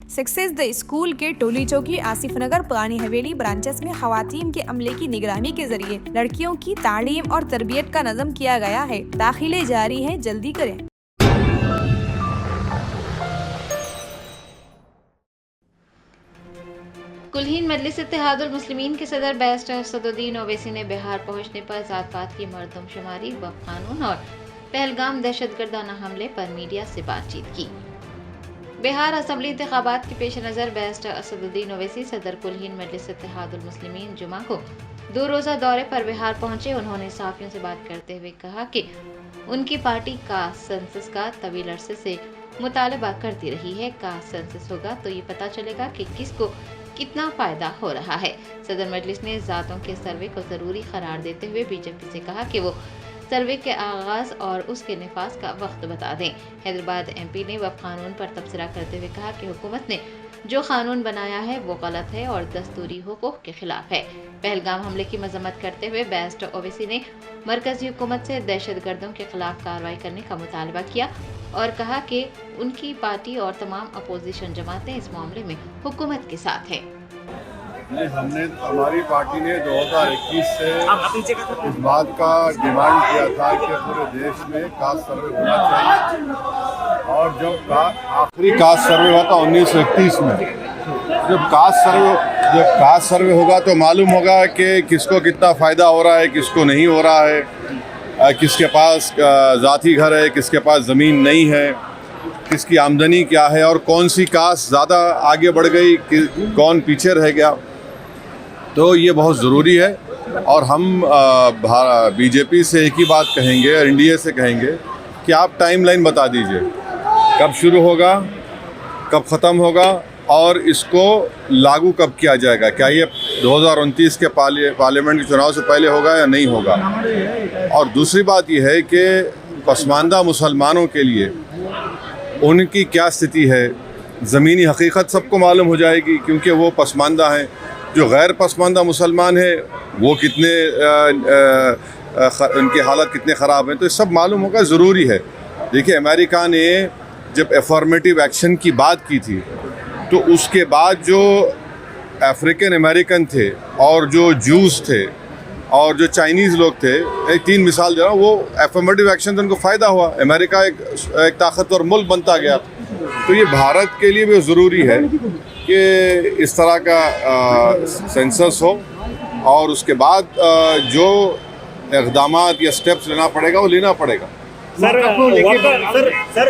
Success the school के टोली चौकी आसिफ नगर पुरानी हवेली ब्रांचेस में खवातीन के अमले की निगरानी के जरिए लड़कियों की तालीम और तरबियत का नज़म किया गया है। दाखिले जारी है, जल्दी करें। कुलहीन मजलिस इत्तेहादुल मुस्लिमीन के सदर बैरिस्टर असदुद्दीन ओवैसी ने बिहार पहुंचने पर जात-पात की मर्दमशुमारी, वक्फ कानून और पहलगाम दहशतगर्दाना हमले पर मीडिया से बातचीत की। बिहार असम्बली इंतखाबात के पेश नज़र बैरिस्टर असदुद्दीन ओवैसी सदर कुलहीन मजलिस इत्तेहादुल मुस्लिमीन जुमा को 2 रोज़ा दौरे पर बिहार पहुंचे। उन्होंने सहाफ़ियों से बात करते हुए कहा कि उनकी पार्टी कास्ट सेंसस का तवील अरसे से मुतालबा करती रही है। कास्ट सेंसस होगा तो ये पता चलेगा कि किसको कितना फायदा हो रहा है। सदर मजलिस ने जातों के सर्वे को जरूरी करार देते हुए बीजेपी से कहा कि वो सर्वे के आगाज और उसके निफाज का वक्त बता दें। हैदराबाद एमपी ने वक्फ कानून पर तबसरा करते हुए कहा कि हुकूमत ने जो कानून बनाया है वो गलत है और दस्तूरी हुकूक के खिलाफ है। पहलगाम हमले की मजम्मत करते हुए बैरिस्टर ओवैसी ने मरकजी हुकूमत से दहशतगर्दों के खिलाफ कार्रवाई करने का मुतालबा किया और कहा कि उनकी पार्टी और तमाम अपोजिशन जमातें इस मामले में हुकूमत के साथ है। हमारी पार्टी ने 2021 से इस बात का डिमांड किया था कि पूरे देश में कास्ट सर्वे होना चाहिए और जब आखिरी कास्ट सर्वे हुआ था 1931 में, जब कास्ट सर्वे होगा तो मालूम होगा कि किसको कितना फ़ायदा हो रहा है, किसको नहीं हो रहा है, किसके पास ज़ाती घर है, किसके पास ज़मीन नहीं है, किसकी आमदनी क्या है और कौन सी कास्ट ज़्यादा आगे बढ़ गई, कौन पीछे रह गया। तो ये बहुत ज़रूरी है और हम बीजेपी से एक ही बात कहेंगे और एनडीए से कहेंगे कि आप टाइमलाइन बता दीजिए, कब शुरू होगा, कब ख़त्म होगा और इसको लागू कब किया जाएगा। क्या ये 2029 के पार्लियामेंट के चुनाव से पहले होगा या नहीं होगा। और दूसरी बात ये है कि पसमानदा मुसलमानों के लिए उनकी क्या स्थिति है, ज़मीनी हकीकत सबको मालूम हो जाएगी क्योंकि वो पसमानदा हैं। जो गैर पसमानदा मुसलमान हैं वो कितने उनकी हालत कितने ख़राब हैं, तो ये सब मालूम होगा, ज़रूरी है। देखिए, अमेरिका ने जब अफर्मेटिव एक्शन की बात की थी तो उसके बाद जो अफ्रीकन अमेरिकन थे और जो जूस थे और जो चाइनीज़ लोग थे, एक 3 मिसाल दे रहा हूँ, वो अफर्मेटिव एक्शन से उनको फ़ायदा हुआ, अमेरिका एक ताकतवर मुल्क बनता गया। तो ये भारत के लिए भी ज़रूरी है कि इस तरह का सेंसस हो और उसके बाद जो इक़दामात या स्टेप्स लेना पड़ेगा वो लेना पड़ेगा। सर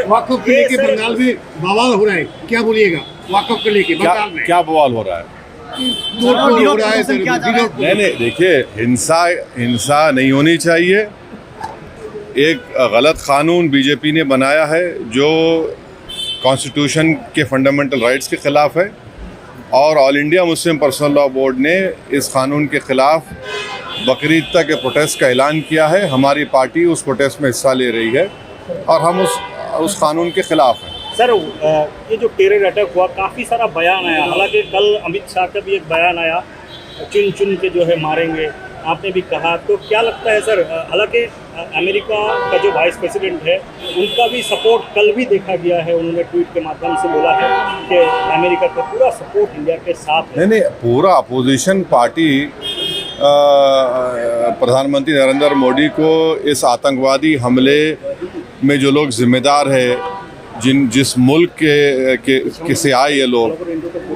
वक़्फ़ को लेके बंगाल में बवाल हो रहा है, क्या बोलिएगा? वक़्फ़ को लेके बंगाल में क्या बवाल हो रहा है? नहीं, देखिए, हिंसा नहीं होनी चाहिए। एक गलत कानून बीजेपी ने बनाया है जो कॉन्स्टिट्यूशन के फंडामेंटल राइट्स के ख़िलाफ़ है और all India Muslim personal law board ने इस कानून के ख़िलाफ़ बकरीद तक के प्रोटेस्ट का ऐलान किया है। हमारी पार्टी उस प्रोटेस्ट में हिस्सा ले रही है और हम उस कानून के ख़िलाफ़ हैं। सर, ये जो टेरर अटैक हुआ, काफ़ी सारा बयान आया, हालांकि कल अमित शाह का भी एक बयान आया, चुन चुन के जो है मारेंगे, आपने भी कहा। तो क्या लगता है सर, हालांकि अमेरिका का जो वाइस प्रेसिडेंट है उनका भी सपोर्ट कल भी देखा गया है, उन्होंने ट्वीट के माध्यम से बोला है कि अमेरिका का पूरा सपोर्ट इंडिया के साथ है। नहीं, पूरा अपोजिशन पार्टी प्रधानमंत्री नरेंद्र मोदी को इस आतंकवादी हमले में जो लोग ज़िम्मेदार है, जिस मुल्क के से आए ये लोग,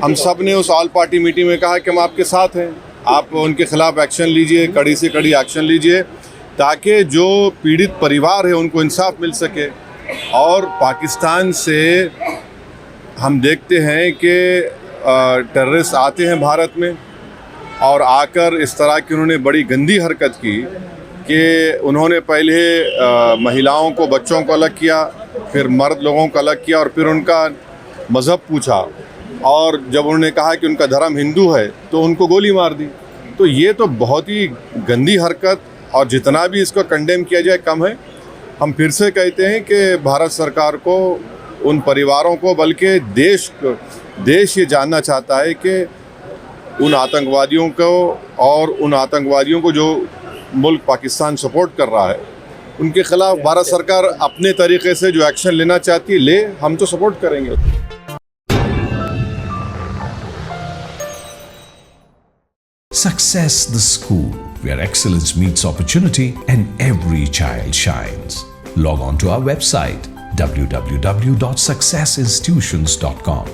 हम सब ने उस ऑल पार्टी मीटिंग में कहा कि हम आपके साथ हैं, आप उनके ख़िलाफ़ एक्शन लीजिए, कड़ी से कड़ी एक्शन लीजिए ताकि जो पीड़ित परिवार है उनको इंसाफ मिल सके। और पाकिस्तान से हम देखते हैं कि टेररिस्ट आते हैं भारत में और आकर इस तरह की उन्होंने बड़ी गंदी हरकत की कि उन्होंने पहले महिलाओं को, बच्चों को अलग किया, फिर मर्द लोगों को अलग किया और फिर उनका मज़हब पूछा और जब उन्होंने कहा कि उनका धर्म हिंदू है तो उनको गोली मार दी। तो ये तो बहुत ही गंदी हरकत और जितना भी इसको कंडेम किया जाए कम है। हम फिर से कहते हैं कि भारत सरकार को, उन परिवारों को, बल्कि देश ये जानना चाहता है कि उन आतंकवादियों को और उन आतंकवादियों को जो मुल्क पाकिस्तान सपोर्ट कर रहा है उनके ख़िलाफ़ भारत सरकार अपने तरीके से जो एक्शन लेना चाहती है ले, हम तो सपोर्ट करेंगे। Success the School, where excellence meets opportunity and every child shines. Log on to our website www.successinstitutions.com.